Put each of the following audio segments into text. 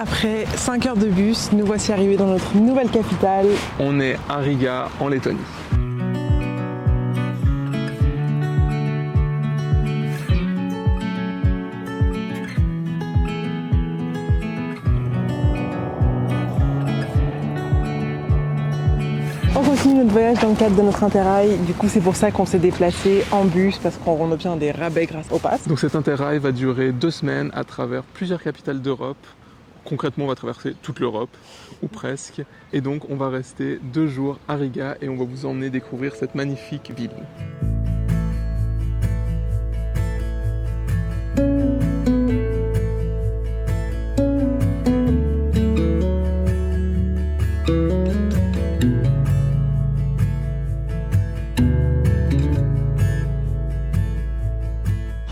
Après 5 heures de bus, nous voici arrivés dans notre nouvelle capitale. On est à Riga, en Lettonie. On continue notre voyage dans le cadre de notre Interrail. Du coup, c'est pour ça qu'on s'est déplacé en bus parce qu'on obtient des rabais grâce au pass. Donc cet Interrail va durer 2 semaines à travers plusieurs capitales d'Europe. Concrètement, on va traverser toute l'Europe, ou presque. Et donc, on va rester 2 jours à Riga et on va vous emmener découvrir cette magnifique ville.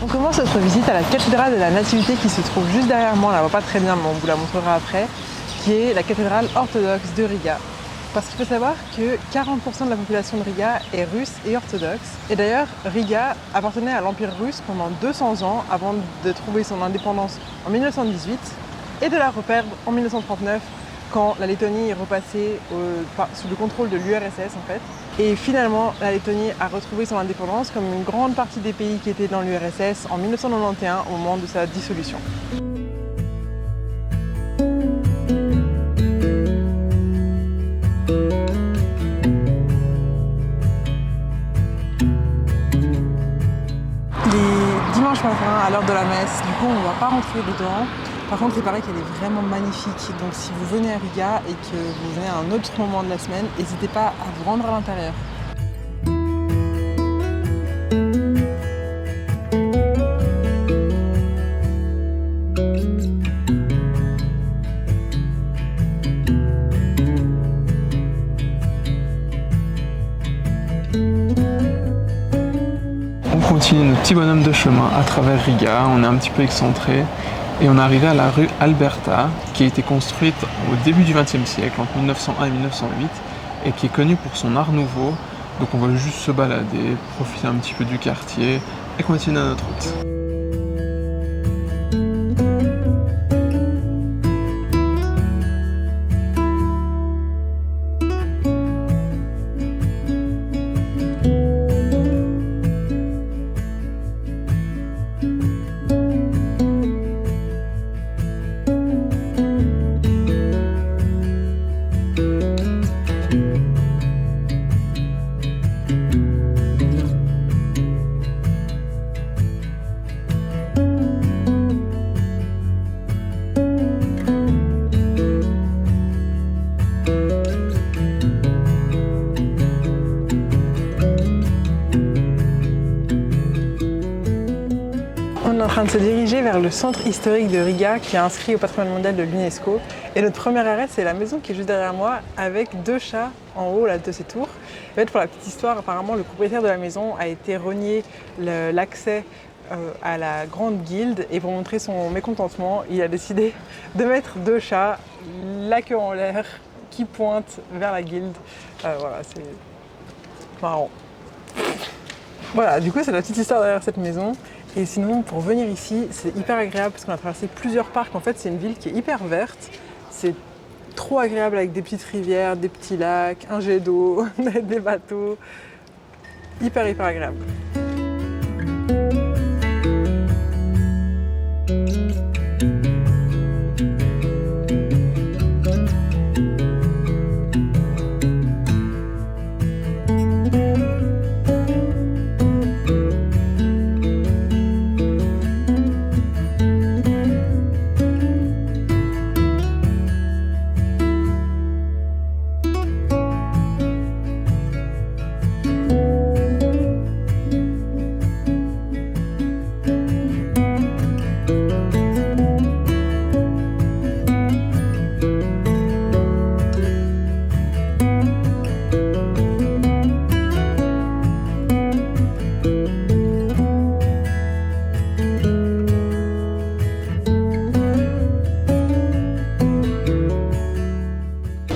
On commence notre visite à la cathédrale de la Nativité qui se trouve juste derrière moi, on la voit pas très bien mais on vous la montrera après, qui est la cathédrale orthodoxe de Riga. Parce qu'il faut savoir que 40% de la population de Riga est russe et orthodoxe. Et d'ailleurs, Riga appartenait à l'Empire russe pendant 200 ans avant de trouver son indépendance en 1918 et de la reperdre en 1939 quand la Lettonie est repassée sous le contrôle de l'URSS en fait. Et finalement, la Lettonie a retrouvé son indépendance comme une grande partie des pays qui étaient dans l'URSS en 1991 au moment de sa dissolution. Les dimanches matins à l'heure de la messe, du coup on ne va pas rentrer dedans. Par contre, il paraît qu'elle est vraiment magnifique. Donc si vous venez à Riga et que vous venez à un autre moment de la semaine, n'hésitez pas à vous rendre à l'intérieur. On continue notre petit bonhomme de chemin à travers Riga, on est un petit peu excentré. Et on est arrivé à la rue Alberta, qui a été construite au début du XXe siècle, entre 1901 et 1908, et qui est connue pour son art nouveau. Donc on va juste se balader, profiter un petit peu du quartier et continuer notre route. On est en train de se diriger vers le centre historique de Riga qui est inscrit au patrimoine mondial de l'UNESCO. Et notre premier arrêt, c'est la maison qui est juste derrière moi avec 2 chats en haut là, de ces tours. En fait, pour la petite histoire, apparemment, le propriétaire de la maison a été renié l'accès à la grande guilde et pour montrer son mécontentement, il a décidé de mettre 2 chats, la queue en l'air, qui pointent vers la guilde. Voilà, c'est marrant. Voilà, du coup, c'est la petite histoire derrière cette maison. Et sinon, pour venir ici, c'est hyper agréable parce qu'on a traversé plusieurs parcs. En fait, c'est une ville qui est hyper verte. C'est trop agréable avec des petites rivières, des petits lacs, un jet d'eau, des bateaux. Hyper agréable.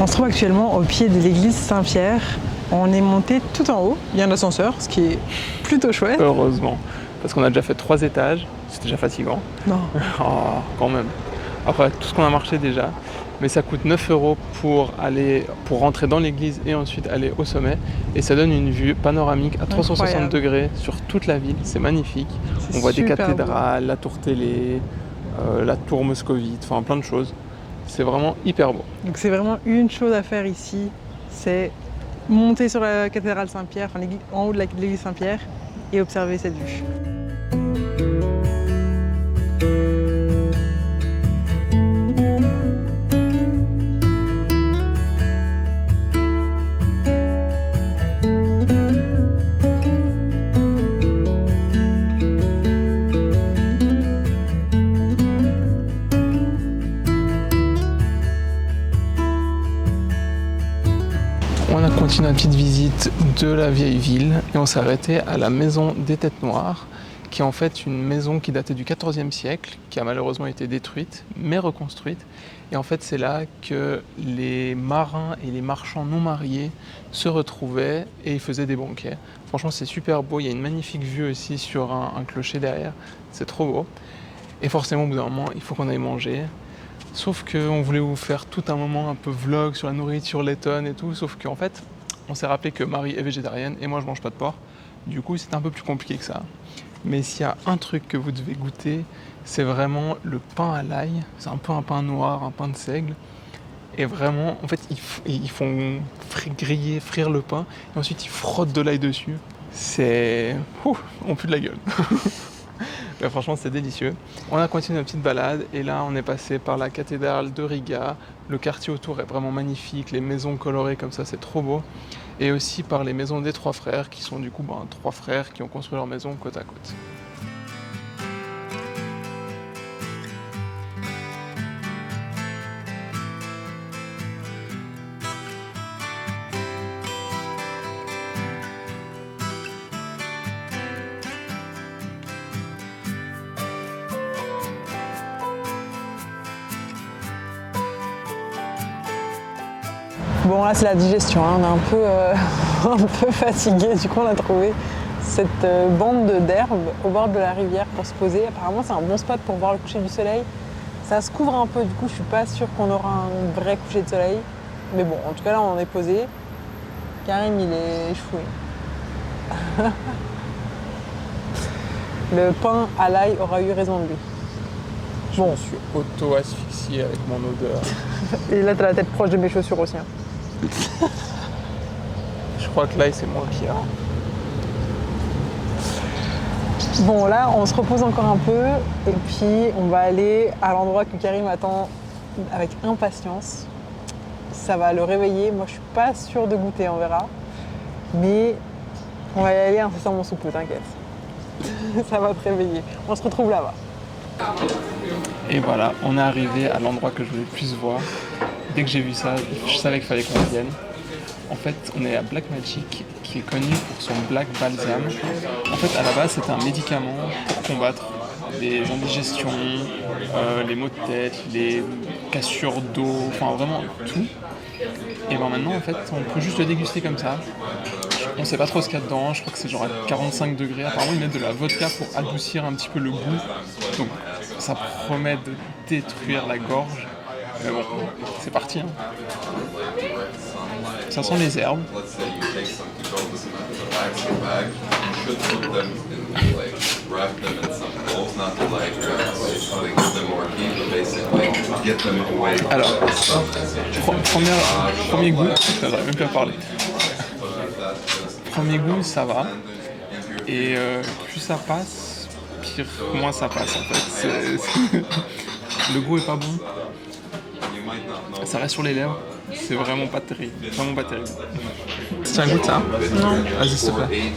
On se trouve actuellement au pied de l'église Saint-Pierre. On est monté tout en haut, il y a un ascenseur, ce qui est plutôt chouette. Heureusement, parce qu'on a déjà fait 3 étages, c'est déjà fatigant. Non. Oh, quand même. après tout ce qu'on a marché déjà. Mais ça coûte 9 € pour rentrer dans l'église et ensuite aller au sommet. Et ça donne une vue panoramique à 360 degrés sur toute la ville. C'est magnifique. On voit des cathédrales, la tour télé, la tour moscovite, enfin plein de choses. C'est vraiment hyper beau. Donc c'est vraiment une chose à faire ici, c'est monter sur la cathédrale Saint-Pierre, enfin en haut de l'église Saint-Pierre et observer cette vue. On a continué notre petite visite de la vieille ville et on s'est arrêté à la maison des Têtes Noires, qui est en fait une maison qui datait du XIVe siècle, qui a malheureusement été détruite, mais reconstruite. Et en fait, c'est là que les marins et les marchands non mariés se retrouvaient et ils faisaient des banquets. Franchement, c'est super beau. Il y a une magnifique vue aussi sur un clocher derrière. C'est trop beau. Et forcément, au bout d'un moment, il faut qu'on aille manger. Sauf qu'on voulait vous faire tout un moment un peu vlog sur la nourriture lettonne et tout. Sauf qu'en fait, on s'est rappelé que Marie est végétarienne et moi, je mange pas de porc. Du coup, c'est un peu plus compliqué que ça. Mais s'il y a un truc que vous devez goûter, c'est vraiment le pain à l'ail. C'est un peu un pain noir, un pain de seigle. Et vraiment, en fait, ils font frire le pain et ensuite ils frottent de l'ail dessus. C'est... on pue de la gueule. Mais franchement, c'est délicieux. On a continué notre petite balade et là, on est passé par la cathédrale de Riga. Le quartier autour est vraiment magnifique, les maisons colorées comme ça, c'est trop beau. Et aussi par les maisons des trois frères, qui sont du coup trois frères qui ont construit leur maison côte à côte. Bon là c'est la digestion, hein. On est un peu fatigué, du coup on a trouvé cette bande d'herbe au bord de la rivière pour se poser. Apparemment c'est un bon spot pour voir le coucher du soleil. Ça se couvre un peu, du coup je suis pas sûre qu'on aura un vrai coucher de soleil. Mais bon, en tout cas là on est posé. Karim il est échoué. Le pain à l'ail aura eu raison de lui. Je me suis auto-asphyxié avec mon odeur. Et là t'as la tête proche de mes chaussures aussi. Hein. Je crois que l'ail c'est moins pire. Bon là on se repose encore un peu et puis on va aller à l'endroit que Karim attend avec impatience. Ça va le réveiller, moi je suis pas sûre de goûter, on verra. Mais on va y aller incessamment sous peu, t'inquiète. Ça va te réveiller. On se retrouve là-bas. Et voilà, on est arrivé à l'endroit que je voulais le plus voir. Dès que j'ai vu ça, je savais qu'il fallait qu'on vienne. En fait, on est à Black Magic, qui est connu pour son Black Balsam. En fait, à la base, c'est un médicament pour combattre les indigestions, les maux de tête, les cassures d'eau, enfin vraiment tout. Et ben maintenant, en fait, on peut juste le déguster comme ça. On sait pas trop ce qu'il y a dedans, je crois que c'est genre à 45 degrés. Apparemment, ils mettent de la vodka pour adoucir un petit peu le goût. Donc, ça promet de détruire la gorge. Mais bon, c'est parti. Hein. Ça sent les herbes. Alors, premier goût, j'aurais même pas parlé. Premier goût, ça va. Et plus ça passe, moins ça passe en fait. Le goût est pas bon. Ça reste sur les lèvres. C'est vraiment pas terrible. Vraiment pas terrible. Tiens, goûte ça. Non. Vas-y, s'il te plaît.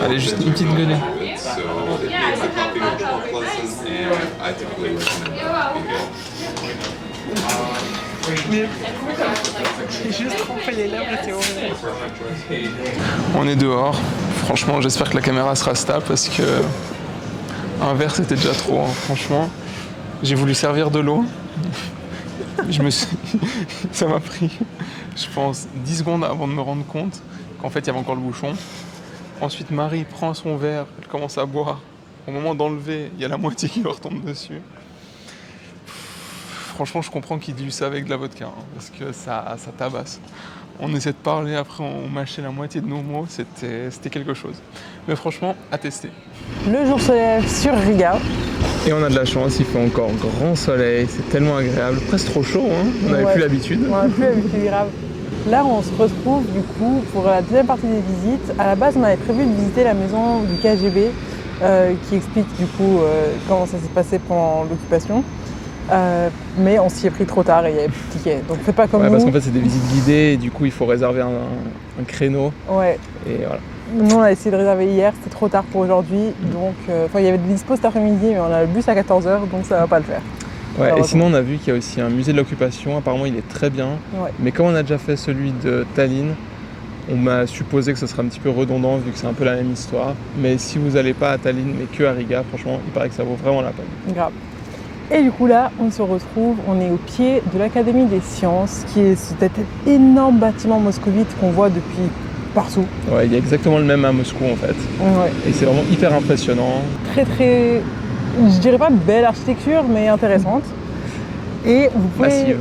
Allez, juste une petite gueulée. J'ai juste trempé les lèvres et c'est horrible. On est dehors. Franchement, j'espère que la caméra sera stable parce que un verre c'était déjà trop. Hein. Franchement, j'ai voulu servir de l'eau. Ça m'a pris, je pense, 10 secondes avant de me rendre compte qu'en fait il y avait encore le bouchon. Ensuite, Marie prend son verre, elle commence à boire. au moment d'enlever, il y a la moitié qui leur tombe dessus. Franchement, je comprends qu'ils diluent ça avec de la vodka, hein, parce que ça tabasse. On essaie de parler, après on mâchait la moitié de nos mots, c'était quelque chose. Mais franchement, à tester. Le jour se lève sur Riga. Et on a de la chance, il fait encore grand soleil, c'est tellement agréable, presque trop chaud, hein, on n'avait plus l'habitude. On n'avait plus l'habitude, grave. Là, on se retrouve du coup pour la deuxième partie des visites. À la base, on avait prévu de visiter la maison du KGB, qui explique du coup comment ça s'est passé pendant l'occupation. Mais on s'y est pris trop tard et il n'y avait plus de tickets. Donc faites pas comme nous. Parce qu'en fait, c'est des visites guidées et du coup, il faut réserver un créneau. Ouais. Et voilà. Nous, on a essayé de réserver hier, c'était trop tard pour aujourd'hui. Donc, il y avait des dispos cet après-midi, mais on a le bus à 14h, donc ça va pas le faire. Ouais, et sinon, on a vu qu'il y a aussi un musée de l'occupation. Apparemment, il est très bien. Ouais. Mais comme on a déjà fait celui de Tallinn, on m'a supposé que ce serait un petit peu redondant vu que c'est un peu la même histoire. Mais si vous n'allez pas à Tallinn, mais que à Riga, franchement, il paraît que ça vaut vraiment la peine. Grave. Et du coup là, on se retrouve, on est au pied de l'Académie des Sciences, qui est cet énorme bâtiment moscovite qu'on voit depuis partout. Ouais, il y a exactement le même à Moscou en fait. Ouais. Et c'est vraiment hyper impressionnant. Très très, je dirais pas belle architecture, mais intéressante. Et vous pouvez... Massive.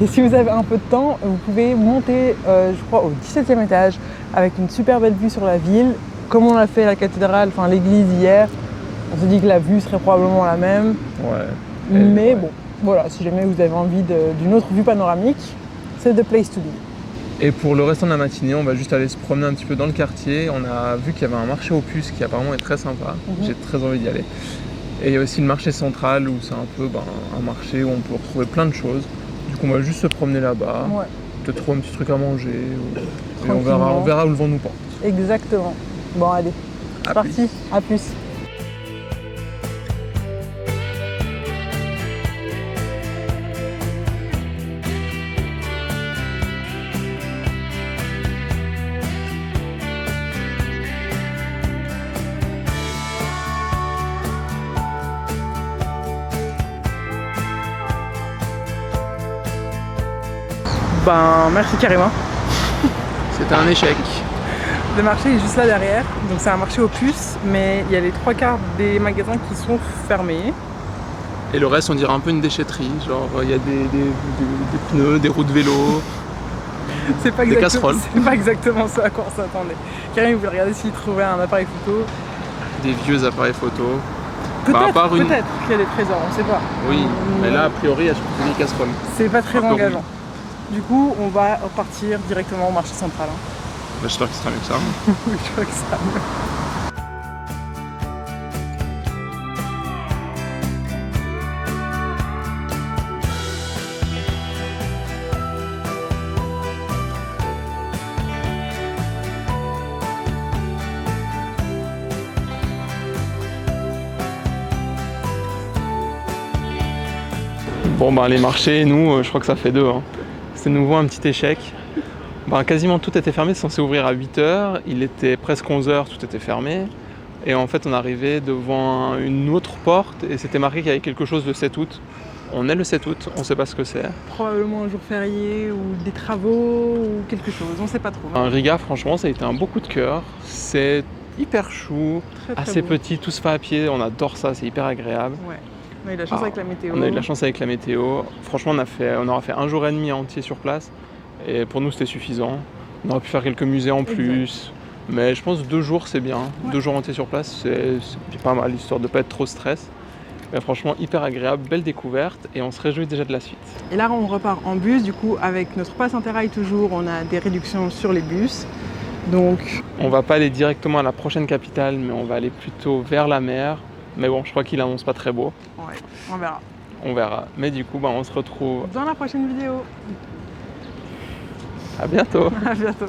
Et si vous avez un peu de temps, vous pouvez monter, je crois, au 17e étage, avec une super belle vue sur la ville, comme on l'a fait à la cathédrale, enfin l'église hier. On se dit que la vue serait probablement la même. Ouais. Mais ouais. bon, voilà, si jamais vous avez envie d'une autre vue panoramique, c'est the place to be. Et pour le restant de la matinée, on va juste aller se promener un petit peu dans le quartier. On a vu qu'il y avait un marché aux puces qui apparemment est très sympa. J'ai très envie d'y aller. Et il y a aussi le marché central où c'est un peu un marché où on peut retrouver plein de choses. Du coup, on va juste se promener là-bas, peut-être trouver un petit truc à manger. Et on verra où le vent nous porte. Exactement. Bon, allez, c'est parti. À plus. Merci Karima. C'était un échec. Le marché est juste là derrière, donc c'est un marché aux puces, mais il y a les 3/4 des magasins qui sont fermés. Et le reste, on dirait un peu une déchetterie, genre il y a des pneus, des roues de vélo, des casseroles. C'est pas exactement ce à quoi on s'attendait. Karim voulait regarder s'il trouvait un appareil photo. Des vieux appareils photo. Peut-être qu'il y a des trésors, on sait pas. Oui, mais là a priori il y a surtout des casseroles. C'est pas très engageant. Du coup, on va repartir directement au marché central. J'espère que ce sera mieux que ça. Oui, je crois que ça sera mieux. Bon, les marchés, nous, je crois que ça fait 2. C'est de nouveau un petit échec. Quasiment tout était fermé, c'est censé ouvrir à 8h, il était presque 11h, tout était fermé. Et en fait on arrivait devant une autre porte et c'était marqué qu'il y avait quelque chose le 7 août. On est le 7 août, on ne sait pas ce que c'est. Probablement un jour férié ou des travaux ou quelque chose, on ne sait pas trop. Riga, franchement, ça a été un beau coup de cœur. C'est hyper chou, très assez beau. Petit, tout se fait à pied, on adore ça, c'est hyper agréable. Ouais. On a eu de la chance avec la météo. On a eu de la chance avec la météo. Franchement, on aura fait 1 jour et demi entier sur place. Et pour nous, c'était suffisant. On aurait pu faire quelques musées en plus. Mais je pense que 2 jours, c'est bien. 2 jours entiers sur place, c'est pas mal, histoire de ne pas être trop stress. Mais franchement, hyper agréable, belle découverte. Et on se réjouit déjà de la suite. Et là, on repart en bus. Du coup, avec notre pass Interrail toujours, on a des réductions sur les bus. Donc, on va pas aller directement à la prochaine capitale, mais on va aller plutôt vers la mer. Mais bon, je crois qu'il annonce pas très beau. Ouais, on verra. On verra. Mais du coup, on se retrouve dans la prochaine vidéo. À bientôt. À bientôt.